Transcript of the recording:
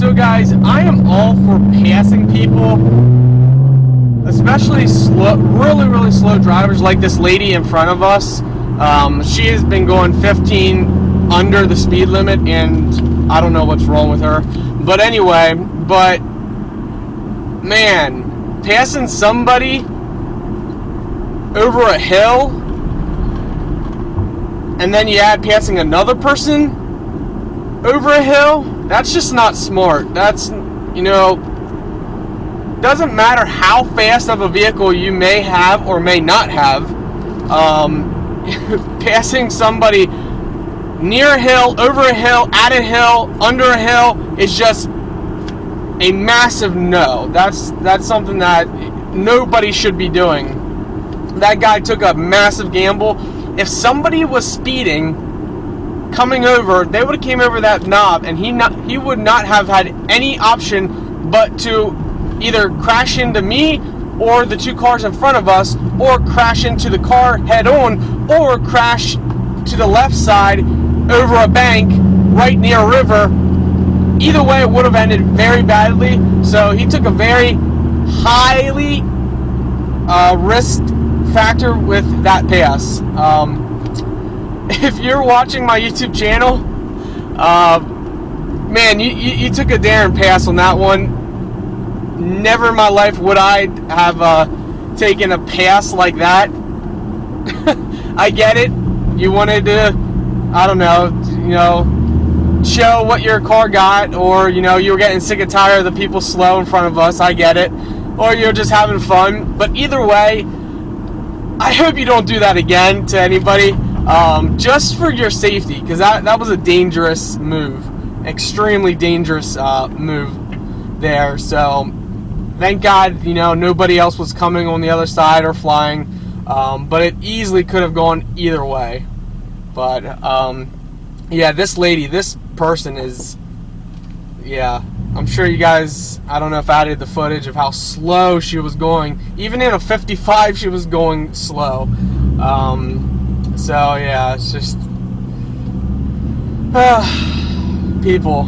So guys, I am all for passing people, especially slow, really slow drivers like this lady in front of us. She has been going 15 under the speed limit, and I don't know what's wrong with her. But anyway, man, passing somebody over a hill, and then you add passing another person over a hill, that's just not smart. That's, doesn't matter how fast of a vehicle you may have or may not have, passing somebody near a hill, over a hill, at a hill, under a hill is just a massive no. That's something that nobody should be doing. That guy took a massive gamble. If somebody was speeding coming over, they would have came over that knob, and he would not have had any option but to either crash into me or the two cars in front of us, or crash into the car head on, or crash to the left side over a bank right near a river. Either way, it would have ended very badly. So he took a very highly risk factor with that pass. If you're watching my YouTube channel, man, you took a daring pass on that one. Never in my life would I have taken a pass like that. I get it. You wanted to, I don't know, show what your car got, or, you were getting sick and tired of the people slow in front of us. I get it. Or you're just having fun. But either way, I hope you don't do that again to anybody, just for your safety, because that was a dangerous move. Extremely dangerous move there. So thank God, nobody else was coming on the other side or flying, but it easily could have gone either way. But yeah, this person is, yeah, I'm sure you guys, I don't know if I added the footage of how slow she was going. Even in a 55, she was going slow. So yeah, it's just people.